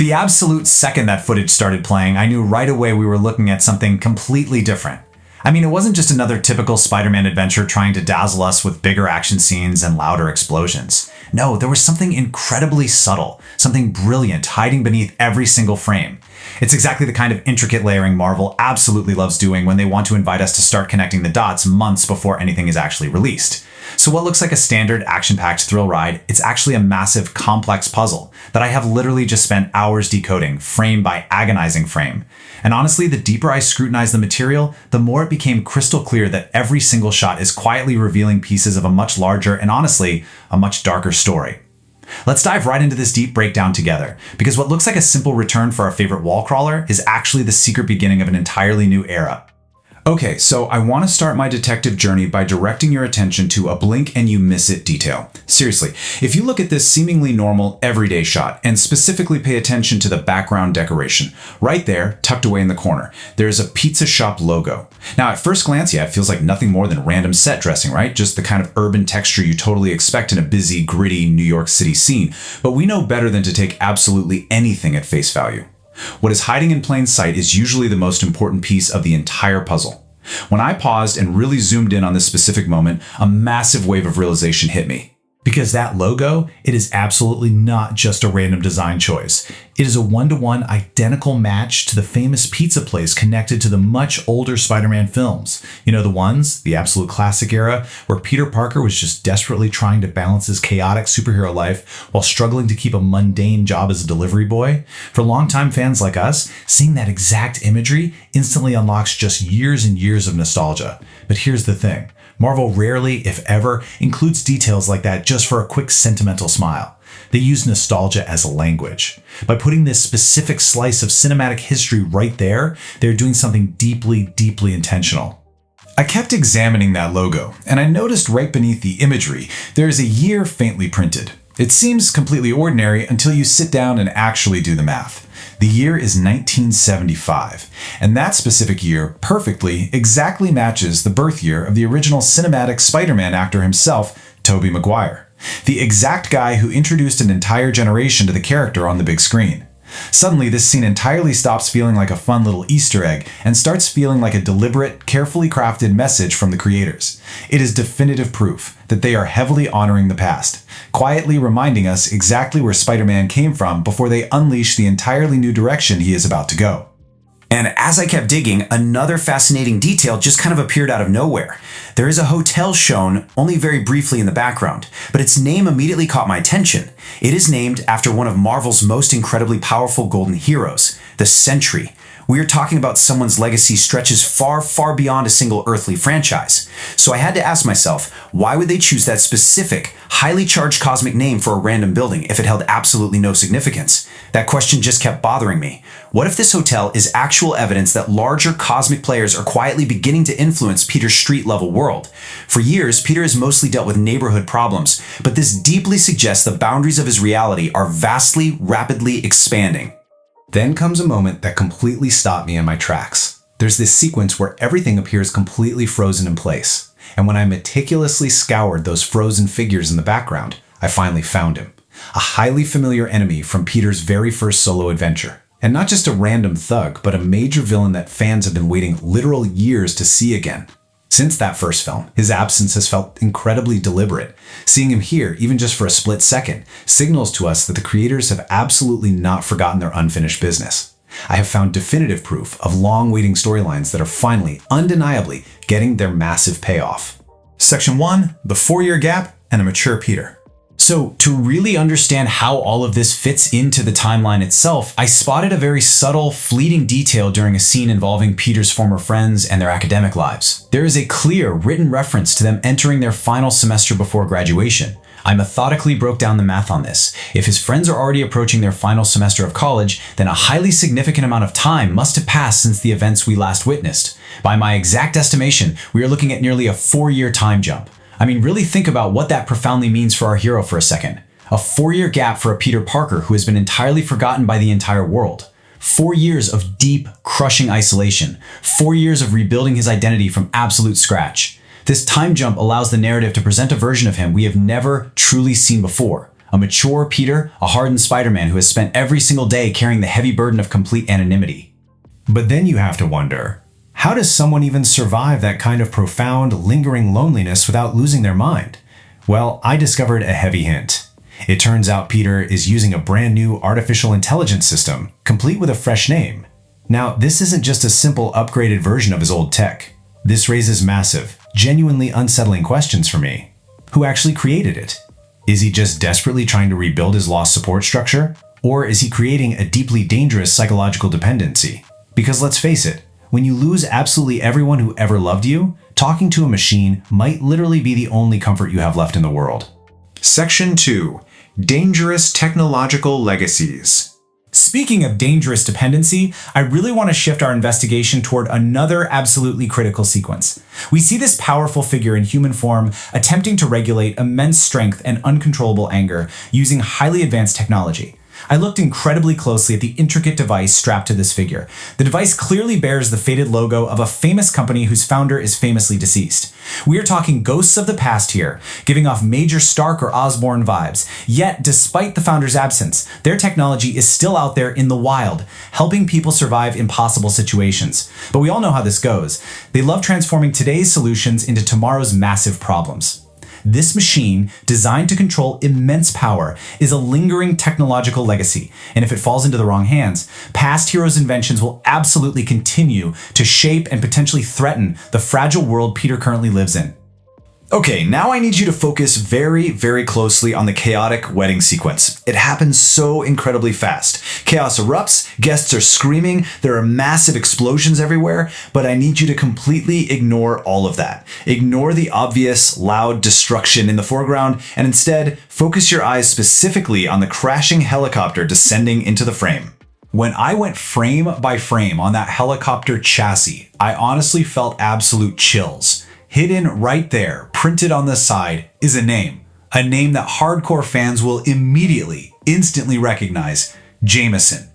The absolute second that footage started playing, I knew right away we were looking at something completely different. I mean, it wasn't just another typical Spider-Man adventure trying to dazzle us with bigger action scenes and louder explosions. No, there was something incredibly subtle, something brilliant hiding beneath every single frame. It's exactly the kind of intricate layering Marvel absolutely loves doing when they want to invite us to start connecting the dots months before anything is actually released. So what looks like a standard action-packed thrill ride, it's actually a massive, complex puzzle that I have literally just spent hours decoding, frame by agonizing frame. And honestly, the deeper I scrutinized the material, the more it became crystal clear that every single shot is quietly revealing pieces of a much larger and honestly, a much darker story. Let's dive right into this deep breakdown together, because what looks like a simple return for our favorite wall crawler is actually the secret beginning of an entirely new era. Okay, so I want to start my detective journey by directing your attention to a blink and you miss it detail. Seriously, if you look at this seemingly normal, everyday shot and specifically pay attention to the background decoration, right there, tucked away in the corner, there's a pizza shop logo. Now, at first glance, yeah, it feels like nothing more than random set dressing, right? Just the kind of urban texture you totally expect in a busy, gritty New York City scene. But we know better than to take absolutely anything at face value. What is hiding in plain sight is usually the most important piece of the entire puzzle. When I paused and really zoomed in on this specific moment, a massive wave of realization hit me. Because that logo, it is absolutely not just a random design choice. It is a one-to-one identical match to the famous pizza place connected to the much older Spider-Man films. You know, the ones, the absolute classic era, where Peter Parker was just desperately trying to balance his chaotic superhero life while struggling to keep a mundane job as a delivery boy. For longtime fans like us, seeing that exact imagery instantly unlocks just years and years of nostalgia. But here's the thing. Marvel rarely, if ever, includes details like that just for a quick sentimental smile. They use nostalgia as a language. By putting this specific slice of cinematic history right there, they're doing something deeply, deeply intentional. I kept examining that logo, and I noticed right beneath the imagery, there is a year faintly printed. It seems completely ordinary until you sit down and actually do the math. The year is 1975, and that specific year perfectly, exactly matches the birth year of the original cinematic Spider-Man actor himself, Tobey Maguire, the exact guy who introduced an entire generation to the character on the big screen. Suddenly, this scene entirely stops feeling like a fun little Easter egg and starts feeling like a deliberate, carefully crafted message from the creators. It is definitive proof that they are heavily honoring the past, quietly reminding us exactly where Spider-Man came from before they unleash the entirely new direction he is about to go. And as I kept digging, another fascinating detail just kind of appeared out of nowhere. There is a hotel shown only very briefly in the background, but its name immediately caught my attention. It is named after one of Marvel's most incredibly powerful golden heroes, the Sentry. We are talking about someone's legacy stretches far, far beyond a single earthly franchise. So I had to ask myself, why would they choose that specific, highly charged cosmic name for a random building if it held absolutely no significance? That question just kept bothering me. What if this hotel is actual evidence that larger cosmic players are quietly beginning to influence Peter's street-level world? For years, Peter has mostly dealt with neighborhood problems, but this deeply suggests the boundaries of his reality are vastly, rapidly expanding. Then comes a moment that completely stopped me in my tracks. There's this sequence where everything appears completely frozen in place. And when I meticulously scoured those frozen figures in the background, I finally found him. A highly familiar enemy from Peter's very first solo adventure. And not just a random thug, but a major villain that fans have been waiting literal years to see again. Since that first film, his absence has felt incredibly deliberate. Seeing him here, even just for a split second, signals to us that the creators have absolutely not forgotten their unfinished business. I have found definitive proof of long-waiting storylines that are finally, undeniably, getting their massive payoff. Section 1, the 4-year gap and a mature Peter. So, to really understand how all of this fits into the timeline itself, I spotted a very subtle, fleeting detail during a scene involving Peter's former friends and their academic lives. There is a clear, written reference to them entering their final semester before graduation. I methodically broke down the math on this. If his friends are already approaching their final semester of college, then a highly significant amount of time must have passed since the events we last witnessed. By my exact estimation, we are looking at nearly a 4-year time jump. I mean, really think about what that profoundly means for our hero for a second. A 4-year gap for a Peter Parker who has been entirely forgotten by the entire world. 4 years of deep, crushing isolation. 4 years of rebuilding his identity from absolute scratch. This time jump allows the narrative to present a version of him we have never truly seen before. A mature Peter, a hardened Spider-Man who has spent every single day carrying the heavy burden of complete anonymity. But then you have to wonder, how does someone even survive that kind of profound, lingering loneliness without losing their mind? Well, I discovered a heavy hint. It turns out Peter is using a brand new artificial intelligence system, complete with a fresh name. Now, this isn't just a simple upgraded version of his old tech. This raises massive, genuinely unsettling questions for me. Who actually created it? Is he just desperately trying to rebuild his lost support structure? Or is he creating a deeply dangerous psychological dependency? Because let's face it, when you lose absolutely everyone who ever loved you, talking to a machine might literally be the only comfort you have left in the world. Section 2. Dangerous Technological Legacies. Speaking of dangerous dependency, I really want to shift our investigation toward another absolutely critical sequence. We see this powerful figure in human form attempting to regulate immense strength and uncontrollable anger using highly advanced technology. I looked incredibly closely at the intricate device strapped to this figure. The device clearly bears the faded logo of a famous company whose founder is famously deceased. We are talking ghosts of the past here, giving off major Stark or Osborn vibes. Yet, despite the founder's absence, their technology is still out there in the wild, helping people survive impossible situations. But we all know how this goes. They love transforming today's solutions into tomorrow's massive problems. This machine, designed to control immense power, is a lingering technological legacy, and if it falls into the wrong hands, past heroes' inventions will absolutely continue to shape and potentially threaten the fragile world Peter currently lives in. Okay, now I need you to focus very, very closely on the chaotic wedding sequence. It happens so incredibly fast. Chaos erupts, guests are screaming, there are massive explosions everywhere, but I need you to completely ignore all of that. Ignore the obvious, loud destruction in the foreground, and instead, focus your eyes specifically on the crashing helicopter descending into the frame. When I went frame by frame on that helicopter chassis, I honestly felt absolute chills. Hidden right there, printed on the side, is a name that hardcore fans will immediately, instantly recognize: Jameson.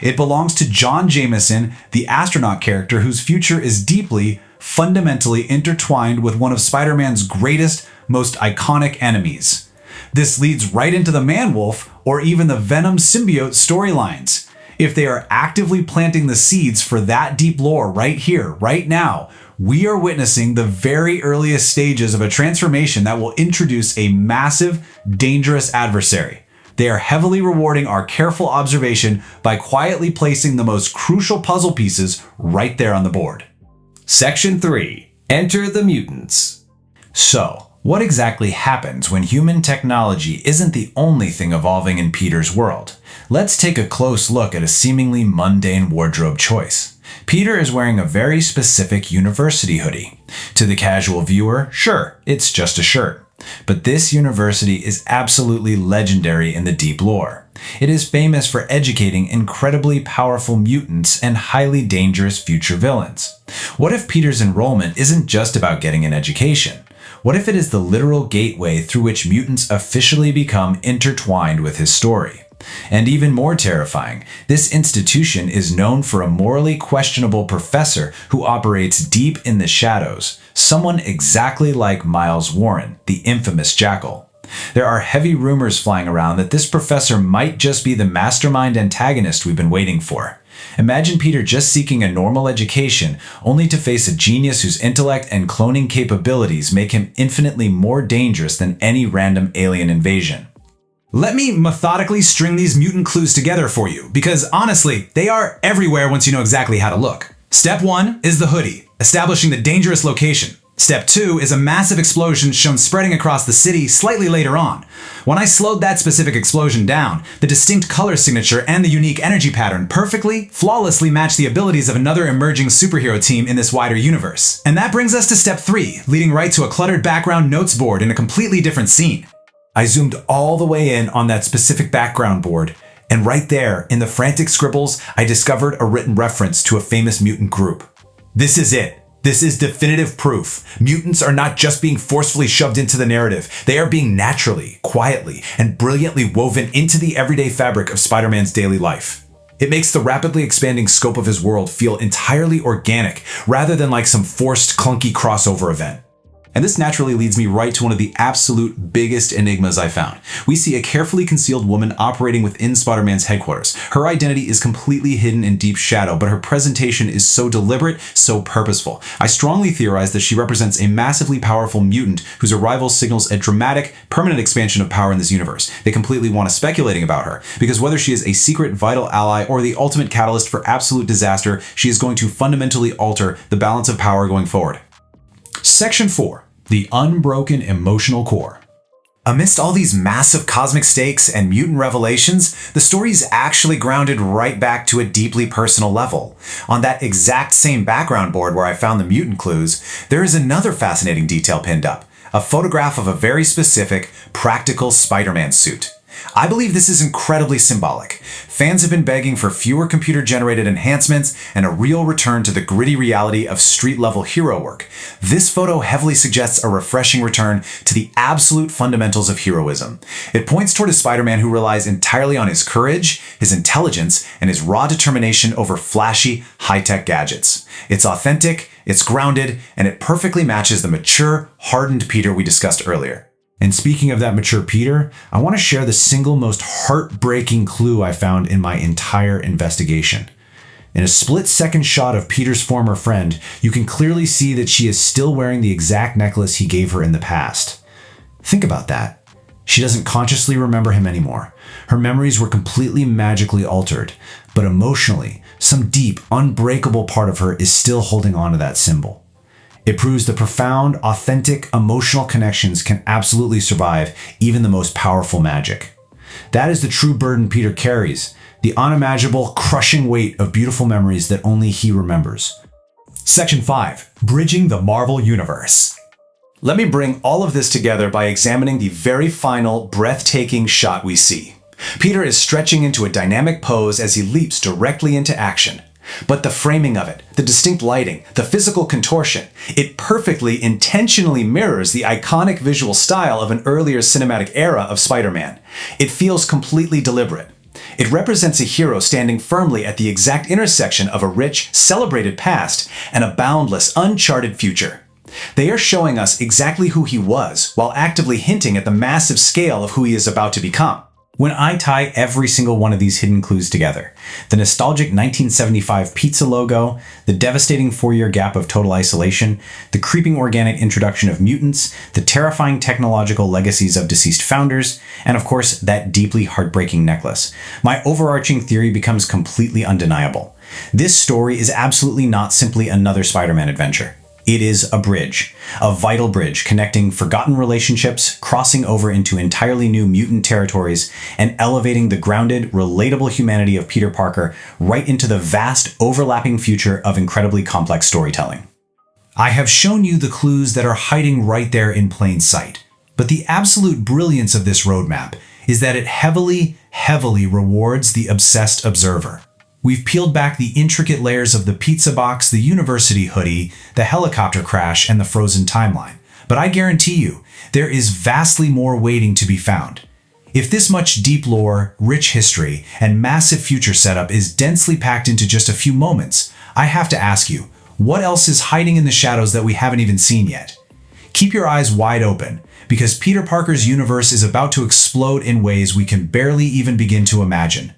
It belongs to John Jameson, the astronaut character whose future is deeply, fundamentally intertwined with one of Spider-Man's greatest, most iconic enemies. This leads right into the Man-Wolf or even the Venom symbiote storylines. If they are actively planting the seeds for that deep lore right here, right now, we are witnessing the very earliest stages of a transformation that will introduce a massive, dangerous adversary. They are heavily rewarding our careful observation by quietly placing the most crucial puzzle pieces right there on the board. Section 3. Enter the Mutants. So, what exactly happens when human technology isn't the only thing evolving in Peter's world? Let's take a close look at a seemingly mundane wardrobe choice. Peter is wearing a very specific university hoodie. To the casual viewer, sure, it's just a shirt. But this university is absolutely legendary in the deep lore. It is famous for educating incredibly powerful mutants and highly dangerous future villains. What if Peter's enrollment isn't just about getting an education? What if it is the literal gateway through which mutants officially become intertwined with his story? And even more terrifying, this institution is known for a morally questionable professor who operates deep in the shadows, someone exactly like Miles Warren, the infamous Jackal. There are heavy rumors flying around that this professor might just be the mastermind antagonist we've been waiting for. Imagine Peter just seeking a normal education, only to face a genius whose intellect and cloning capabilities make him infinitely more dangerous than any random alien invasion. Let me methodically string these mutant clues together for you, because honestly, they are everywhere once you know exactly how to look. Step 1 is the hoodie, establishing the dangerous location. Step 2 is a massive explosion shown spreading across the city slightly later on. When I slowed that specific explosion down, the distinct color signature and the unique energy pattern perfectly, flawlessly match the abilities of another emerging superhero team in this wider universe. And that brings us to step 3, leading right to a cluttered background notes board in a completely different scene. I zoomed all the way in on that specific background board, and right there, in the frantic scribbles, I discovered a written reference to a famous mutant group. This is it. This is definitive proof. Mutants are not just being forcefully shoved into the narrative. They are being naturally, quietly, and brilliantly woven into the everyday fabric of Spider-Man's daily life. It makes the rapidly expanding scope of his world feel entirely organic, rather than like some forced, clunky crossover event. And this naturally leads me right to one of the absolute biggest enigmas I found. We see a carefully concealed woman operating within Spider-Man's headquarters. Her identity is completely hidden in deep shadow, but her presentation is so deliberate, so purposeful. I strongly theorize that she represents a massively powerful mutant whose arrival signals a dramatic, permanent expansion of power in this universe. They completely want us speculating about her, because whether she is a secret vital ally or the ultimate catalyst for absolute disaster, she is going to fundamentally alter the balance of power going forward. Section 4. The Unbroken Emotional Core. Amidst all these massive cosmic stakes and mutant revelations, the story is actually grounded right back to a deeply personal level. On that exact same background board where I found the mutant clues, there is another fascinating detail pinned up, a photograph of a very specific, practical Spider-Man suit. I believe this is incredibly symbolic. Fans have been begging for fewer computer-generated enhancements and a real return to the gritty reality of street-level hero work. This photo heavily suggests a refreshing return to the absolute fundamentals of heroism. It points toward a Spider-Man who relies entirely on his courage, his intelligence, and his raw determination over flashy, high-tech gadgets. It's authentic, it's grounded, and it perfectly matches the mature, hardened Peter we discussed earlier. And speaking of that mature Peter, I want to share the single most heartbreaking clue I found in my entire investigation. In a split-second shot of Peter's former friend, you can clearly see that she is still wearing the exact necklace he gave her in the past. Think about that. She doesn't consciously remember him anymore. Her memories were completely magically altered, but emotionally, some deep, unbreakable part of her is still holding on to that symbol. It proves the profound, authentic, emotional connections can absolutely survive even the most powerful magic. That is the true burden Peter carries, the unimaginable, crushing weight of beautiful memories that only he remembers. Section 5. Bridging the Marvel Universe. Let me bring all of this together by examining the very final, breathtaking shot we see. Peter is stretching into a dynamic pose as he leaps directly into action. But the framing of it, the distinct lighting, the physical contortion, it perfectly, intentionally mirrors the iconic visual style of an earlier cinematic era of Spider-Man. It feels completely deliberate. It represents a hero standing firmly at the exact intersection of a rich, celebrated past and a boundless, uncharted future. They are showing us exactly who he was, while actively hinting at the massive scale of who he is about to become. When I tie every single one of these hidden clues together, the nostalgic 1975 pizza logo, the devastating 4-year gap of total isolation, the creeping organic introduction of mutants, the terrifying technological legacies of deceased founders, and of course, that deeply heartbreaking necklace, my overarching theory becomes completely undeniable. This story is absolutely not simply another Spider-Man adventure. It is a bridge, a vital bridge connecting forgotten relationships, crossing over into entirely new mutant territories, and elevating the grounded, relatable humanity of Peter Parker right into the vast, overlapping future of incredibly complex storytelling. I have shown you the clues that are hiding right there in plain sight, but the absolute brilliance of this roadmap is that it heavily, heavily rewards the obsessed observer. We've peeled back the intricate layers of the pizza box, the university hoodie, the helicopter crash, and the frozen timeline. But I guarantee you, there is vastly more waiting to be found. If this much deep lore, rich history, and massive future setup is densely packed into just a few moments, I have to ask you, what else is hiding in the shadows that we haven't even seen yet? Keep your eyes wide open, because Peter Parker's universe is about to explode in ways we can barely even begin to imagine.